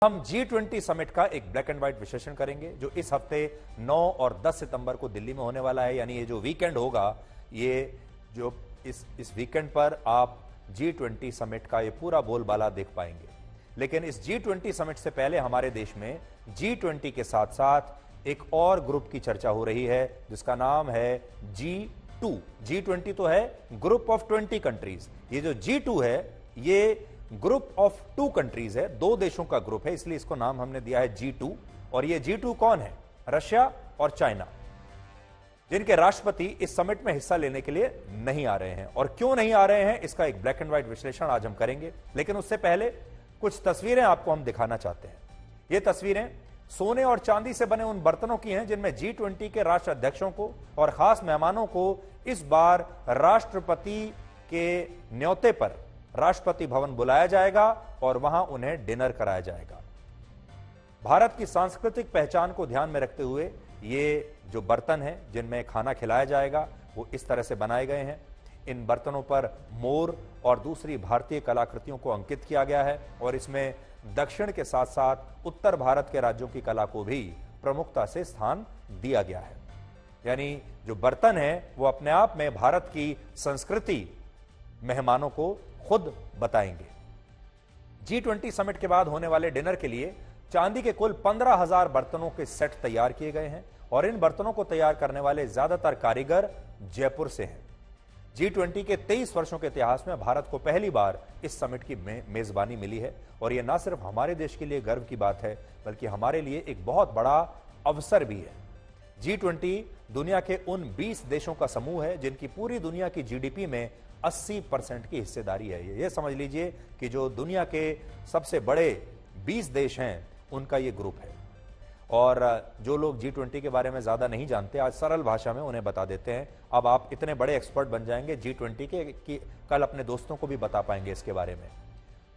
हम G20 summit का एक ब्लैक एंड व्हाइट विश्लेषण करेंगे जो इस हफ्ते 9 और 10 सितंबर को दिल्ली में होने वाला है। यानी ये जो वीकेंड होगा, ये जो इस वीकेंड पर आप G20 समिट का ये पूरा बोलबाला देख पाएंगे। लेकिन इस G20 समिट से पहले हमारे देश में G20 के साथ साथ एक और ग्रुप की चर्चा हो रही है जिसका नाम है G2। G20 तो है ग्रुप ऑफ 20 कंट्रीज, ये जो G2 है ये ग्रुप ऑफ 2 कंट्रीज है, 2 देशों का ग्रुप है, इसलिए इसको नाम हमने दिया है G2। और ये G2 कौन है? रशिया और चाइना, जिनके राष्ट्रपति इस समिट में हिस्सा लेने के लिए नहीं आ रहे हैं। और क्यों नहीं आ रहे हैं, इसका एक ब्लैक एंड व्हाइट विश्लेषण आज हम करेंगे। लेकिन उससे पहले कुछ तस्वीरें आपको हम दिखाना चाहते हैं। ये तस्वीरें सोने और चांदी से बने उन बर्तनों की हैं जिनमें G20 के राष्ट्र अध्यक्षों को और खास मेहमानों को इस बार राष्ट्रपति के न्योते पर राष्ट्रपति भवन बुलाया जाएगा और वहां उन्हें डिनर कराया जाएगा। भारत की सांस्कृतिक पहचान को ध्यान में रखते हुए ये जो बर्तन हैं जिनमें खाना खिलाया जाएगा वो इस तरह से बनाए गए हैं। इन बर्तनों पर मोर और दूसरी भारतीय कलाकृतियों को अंकित किया गया है और इसमें दक्षिण के साथ साथ उत्तर भारत के राज्यों की कला को भी प्रमुखता से स्थान दिया गया है। यानी जो बर्तन है वो अपने आप में भारत की संस्कृति मेहमानों को खुद बताएंगे। G20 समिट के बाद होने वाले डिनर के लिए चांदी के कुल 15,000 बर्तनों के सेट तैयार किए गए हैं और इन बर्तनों को तैयार करने वाले ज्यादातर कारीगर जयपुर से हैं। G20 के 23 वर्षों के इतिहास में भारत को पहली बार इस समिट की मेजबानी मिली है और यह न सिर्फ हमारे देश के लिए गर्व की बात है बल्कि हमारे लिए एक बहुत बड़ा अवसर भी है। G20 दुनिया के उन 20 देशों का समूह है जिनकी पूरी दुनिया की जीडीपी में 80% की हिस्सेदारी है। ये समझ लीजिए कि जो दुनिया के सबसे बड़े 20 देश हैं उनका ये ग्रुप है। और जो लोग G20 के बारे में ज्यादा नहीं जानते, आज सरल भाषा में उन्हें बता देते हैं। अब आप इतने बड़े एक्सपर्ट बन जाएंगे G20 के कि कल अपने दोस्तों को भी बता पाएंगे इसके बारे में।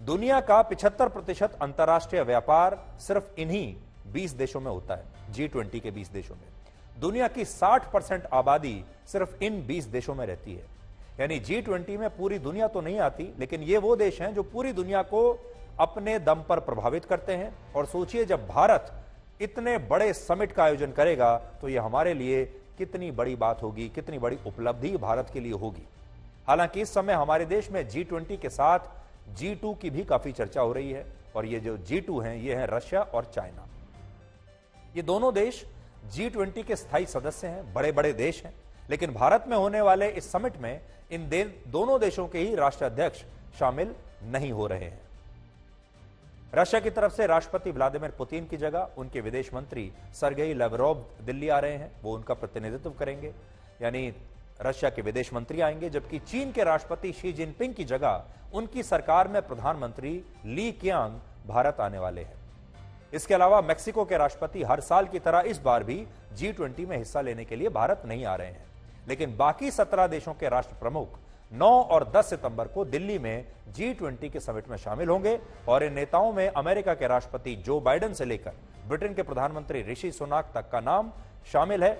दुनिया का 75% अंतर्राष्ट्रीय व्यापार सिर्फ इन्हीं 20 देशों में होता है। G20 के 20 देशों में दुनिया की 60% आबादी सिर्फ इन 20 देशों में रहती है। यानी G20 में पूरी दुनिया तो नहीं आती, लेकिन ये वो देश हैं जो पूरी दुनिया को अपने दम पर प्रभावित करते हैं। और सोचिए जब भारत इतने बड़े समिट का आयोजन करेगा तो ये हमारे लिए कितनी बड़ी बात होगी, कितनी बड़ी उपलब्धि भारत के लिए होगी। हालांकि इस समय हमारे देश में G20 के साथ G2 की भी काफी चर्चा हो रही है और ये जो G2 हैं ये हैं रशिया और चाइना। ये दोनों देश G20 के स्थायी सदस्य हैं, बड़े बड़े देश हैं। लेकिन भारत में होने वाले इस समिट में इन दोनों देशों के ही राष्ट्राध्यक्ष शामिल नहीं हो रहे हैं। रशिया की तरफ से राष्ट्रपति व्लादिमीर पुतिन की जगह उनके विदेश मंत्री सर्गेई लावरोव दिल्ली आ रहे हैं, वो उनका प्रतिनिधित्व करेंगे। यानी रशिया के विदेश मंत्री आएंगे, जबकि चीन के राष्ट्रपति शी जिनपिंग की जगह उनकी सरकार में प्रधानमंत्री ली कियांग भारत आने वाले हैं। इसके अलावा मेक्सिको के राष्ट्रपति हर साल की तरह इस बार भी G20 में हिस्सा लेने के लिए भारत नहीं आ रहे हैं। लेकिन बाकी 17 देशों के राष्ट्र प्रमुख 9 और 10 सितंबर को दिल्ली में G20 के समिट में शामिल होंगे और इन नेताओं में अमेरिका के राष्ट्रपति जो बाइडेन से लेकर ब्रिटेन के प्रधानमंत्री ऋषि सुनाक तक का नाम शामिल है।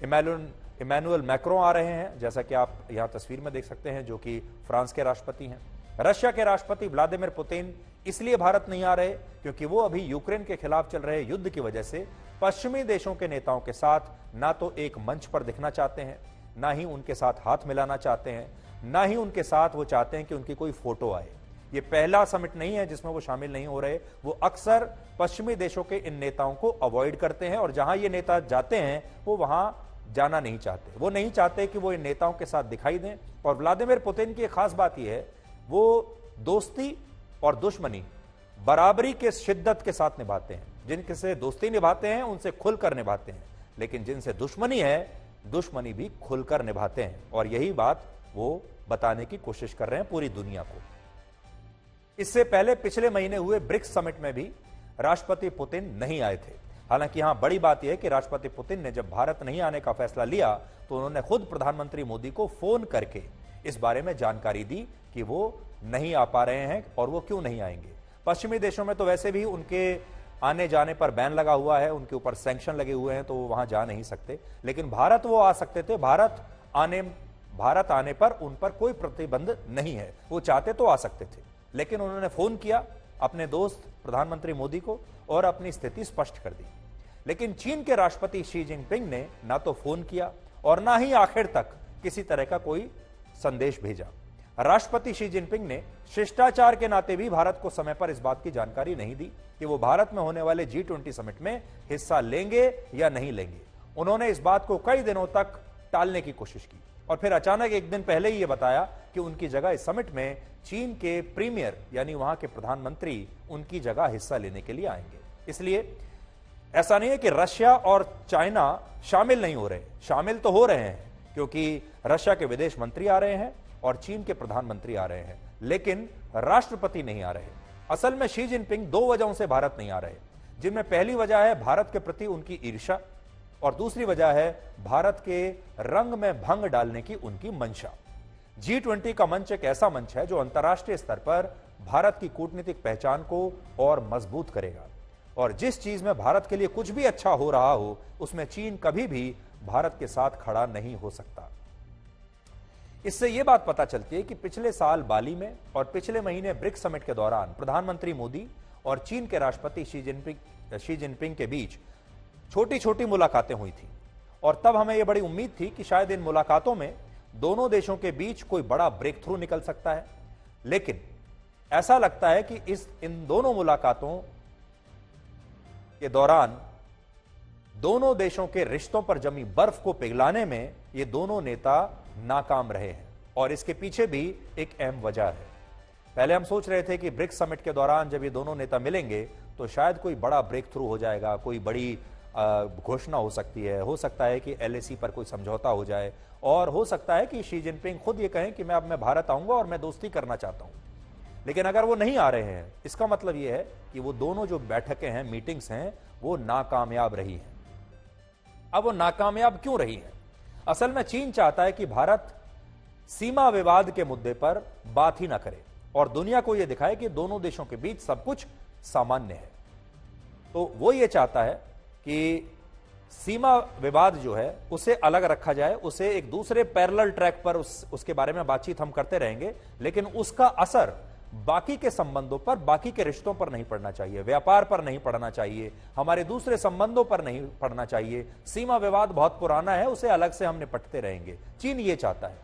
इमैनुअल मैक्रों आ रहे हैं, जैसा कि आप यहां तस्वीर में देख सकते हैं, जो कि फ्रांस के राष्ट्रपति हैं। रशिया के राष्ट्रपति व्लादिमीर पुतिन इसलिए भारत नहीं आ रहे क्योंकि वो अभी यूक्रेन के खिलाफ चल रहे युद्ध की वजह से पश्चिमी देशों के नेताओं के साथ ना तो एक मंच पर दिखना चाहते हैं, ना ही उनके साथ हाथ मिलाना चाहते हैं, ना ही उनके साथ वो चाहते हैं कि उनकी कोई फोटो आए। ये पहला समिट नहीं है जिसमें वो शामिल नहीं हो रहे। वो अक्सर पश्चिमी देशों के इन नेताओं को अवॉइड करते हैं और जहां ये नेता जाते हैं वो वहां जाना नहीं चाहते। वो नहीं चाहते कि वो इन नेताओं के साथ दिखाई दें। और व्लादिमीर पुतिन की एक खास बात यह है, वो दोस्ती और दुश्मनी बराबरी के शिद्दत के साथ निभाते हैं। जिनसे दोस्ती निभाते हैं उनसे खुलकर निभाते हैं, लेकिन जिनसे दुश्मनी है दुश्मनी भी खुलकर निभाते हैं। और यही बात वो बताने की कोशिश कर रहे हैं पूरी दुनिया को। इससे पहले पिछले महीने हुए ब्रिक्स समिट में भी राष्ट्रपति पुतिन नहीं आए थे। हालांकि यहां बड़ी बात यह है कि राष्ट्रपति पुतिन ने जब भारत नहीं आने का फैसला लिया तो उन्होंने खुद प्रधानमंत्री मोदी को फोन करके इस बारे में जानकारी दी कि वो नहीं आ पा रहे हैं और वो क्यों नहीं आएंगे। पश्चिमी देशों में तो वैसे भी उनके आने जाने पर बैन लगा हुआ है, उनके ऊपर सैंक्शन लगे हुए हैं, तो वो वहां जा नहीं सकते। लेकिन भारत वो आ सकते थे। भारत आने पर उन पर कोई प्रतिबंध नहीं है। वो चाहते तो आ सकते थे, लेकिन उन्होंने फोन किया अपने दोस्त प्रधानमंत्री मोदी को और अपनी स्थिति स्पष्ट कर दी। लेकिन चीन के राष्ट्रपति शी जिनपिंग ने ना तो फोन किया और ना ही आखिर तक किसी तरह का कोई संदेश भेजा। राष्ट्रपति शी जिनपिंग ने शिष्टाचार के नाते भी भारत को समय पर इस बात की जानकारी नहीं दी कि वो भारत में होने वाले G20 समिट में हिस्सा लेंगे या नहीं लेंगे। उन्होंने इस बात को कई दिनों तक टालने की कोशिश की और फिर अचानक एक दिन पहले ही यह बताया कि उनकी जगह इस समिट में चीन के प्रीमियर यानी वहां के प्रधानमंत्री उनकी जगह हिस्सा लेने के लिए आएंगे। इसलिए ऐसा नहीं है कि रशिया और चाइना शामिल नहीं हो रहे, शामिल तो हो रहे हैं, क्योंकि रशिया के विदेश मंत्री आ रहे हैं और चीन के प्रधानमंत्री आ रहे हैं, लेकिन राष्ट्रपति नहीं आ रहे। असल में शी जिनपिंग दो वजहों से भारत नहीं आ रहे, जिनमें पहली वजह है भारत के प्रति उनकी ईर्ष्या और दूसरी वजह है भारत के रंग में भंग डालने की उनकी मंशा। G20 का मंच एक ऐसा मंच है जो अंतर्राष्ट्रीय स्तर पर भारत की कूटनीतिक पहचान को और मजबूत करेगा और जिस चीज में भारत के लिए कुछ भी अच्छा हो रहा हो उसमें चीन कभी भी भारत के साथ खड़ा नहीं हो सकता। इससे यह बात पता चलती है कि पिछले साल बाली में और पिछले महीने ब्रिक्स समिट के दौरान प्रधानमंत्री मोदी और चीन के राष्ट्रपति शी जिनपिंग के बीच छोटी छोटी मुलाकातें हुई थी और तब हमें यह बड़ी उम्मीद थी कि शायद इन मुलाकातों में दोनों देशों के बीच कोई बड़ा ब्रेक थ्रू निकल सकता है। लेकिन ऐसा लगता है कि इन दोनों मुलाकातों के दौरान दोनों देशों के रिश्तों पर जमी बर्फ को पिघलाने में ये दोनों नेता नाकाम रहे हैं और इसके पीछे भी एक अहम वजह है। पहले हम सोच रहे थे कि ब्रिक्स समिट के दौरान जब ये दोनों नेता मिलेंगे तो शायद कोई बड़ा ब्रेक थ्रू हो जाएगा, कोई बड़ी घोषणा हो सकती है, हो सकता है कि LAC पर कोई समझौता हो जाए और हो सकता है कि शी जिनपिंग खुद ये कहें कि मैं भारत आऊंगा और मैं दोस्ती करना चाहता हूं। लेकिन अगर वो नहीं आ रहे हैं, इसका मतलब यह है कि वो दोनों जो बैठकें हैं, मीटिंग्स हैं, वो नाकामयाब रही हैं। अब वो नाकामयाब क्यों रही है? असल में चीन चाहता है कि भारत सीमा विवाद के मुद्दे पर बात ही ना करे और दुनिया को यह दिखाए कि दोनों देशों के बीच सब कुछ सामान्य है। तो वो ये चाहता है कि सीमा विवाद जो है उसे अलग रखा जाए, उसे एक दूसरे पैरेलल ट्रैक पर उसके बारे में बातचीत हम करते रहेंगे, लेकिन उसका असर बाकी के संबंधों पर, बाकी के रिश्तों पर नहीं पड़ना चाहिए, व्यापार पर नहीं पड़ना चाहिए, हमारे दूसरे संबंधों पर नहीं पड़ना चाहिए। सीमा विवाद बहुत पुराना है, उसे अलग से हम निपटते रहेंगे। चीन ये चाहता है,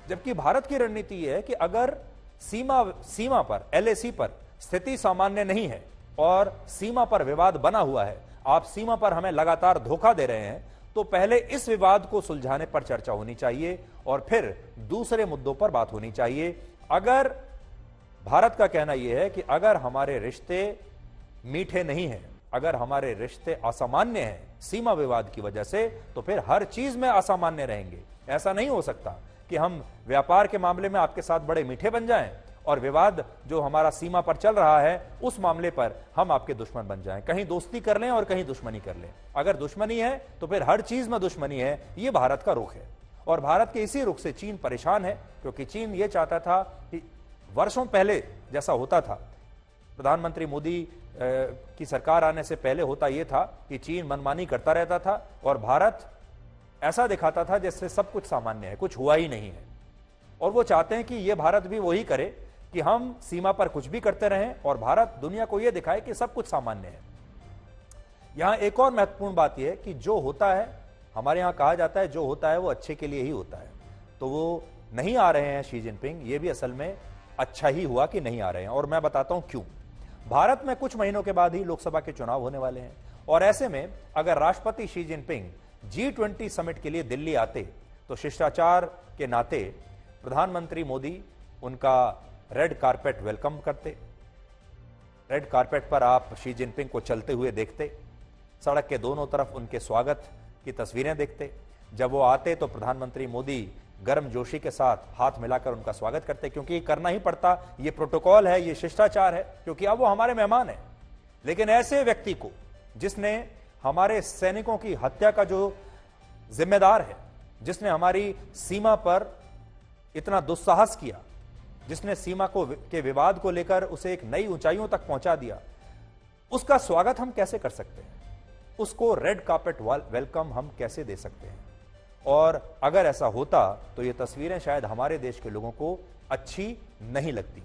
जबकि भारत की रणनीति यह है कि अगर सीमा पर, LAC पर स्थिति सामान्य नहीं है और सीमा पर विवाद बना हुआ है, आप सीमा पर हमें लगातार धोखा दे रहे हैं, तो पहले इस विवाद को सुलझाने पर चर्चा होनी चाहिए और फिर दूसरे मुद्दों पर बात होनी चाहिए। अगर भारत का कहना यह है कि अगर हमारे रिश्ते मीठे नहीं हैं, अगर हमारे रिश्ते असामान्य हैं सीमा विवाद की वजह से, तो फिर हर चीज में असामान्य रहेंगे। ऐसा नहीं हो सकता कि हम व्यापार के मामले में आपके साथ बड़े मीठे बन जाएं और विवाद जो हमारा सीमा पर चल रहा है उस मामले पर हम आपके दुश्मन बन जाएं, कहीं दोस्ती कर लें और कहीं दुश्मनी कर लें। अगर दुश्मनी है तो फिर हर चीज में दुश्मनी है, यह भारत का रुख है और भारत के इसी रुख से चीन परेशान है, क्योंकि चीन यह चाहता था कि वर्षों पहले जैसा होता था, प्रधानमंत्री मोदी की सरकार आने से पहले होता यह था कि चीन मनमानी करता रहता था और भारत ऐसा दिखाता था जैसे सब कुछ सामान्य है, कुछ हुआ ही नहीं है। और वो चाहते हैं कि यह भारत भी वही करे कि हम सीमा पर कुछ भी करते रहें और भारत दुनिया को यह दिखाए कि सब कुछ सामान्य है। यहां एक और महत्वपूर्ण बात यह है कि जो होता है, हमारे यहां कहा जाता है जो होता है वो अच्छे के लिए ही होता है। तो वो नहीं आ रहे हैं शी जिनपिंग, ये भी असल में अच्छा ही हुआ कि नहीं आ रहे हैं और मैं बताता हूं क्यों। भारत में कुछ महीनों के बाद ही लोकसभा के चुनाव होने वाले हैं और ऐसे में अगर राष्ट्रपति शी जिनपिंग G20 समिट के लिए दिल्ली आते तो शिष्टाचार के नाते प्रधानमंत्री मोदी उनका रेड कारपेट वेलकम करते। रेड कारपेट पर आप शी जिनपिंग को चलते हुए देखते, सड़क के दोनों तरफ उनके स्वागत की तस्वीरें देखते। जब वो आते तो प्रधानमंत्री मोदी गर्मजोशी के साथ हाथ मिलाकर उनका स्वागत करते, क्योंकि ये करना ही पड़ता, ये प्रोटोकॉल है, ये शिष्टाचार है, क्योंकि अब वो हमारे मेहमान हैं। लेकिन ऐसे व्यक्ति को जिसने हमारे सैनिकों की हत्या का जो जिम्मेदार है, जिसने हमारी सीमा पर इतना दुस्साहस किया, जिसने सीमा के विवाद को लेकर उसे एक नई ऊंचाइयों तक पहुंचा दिया, उसका स्वागत हम कैसे कर सकते हैं? उसको रेड कार्पेट वेलकम हम कैसे दे सकते हैं? और अगर ऐसा होता तो ये तस्वीरें शायद हमारे देश के लोगों को अच्छी नहीं लगती।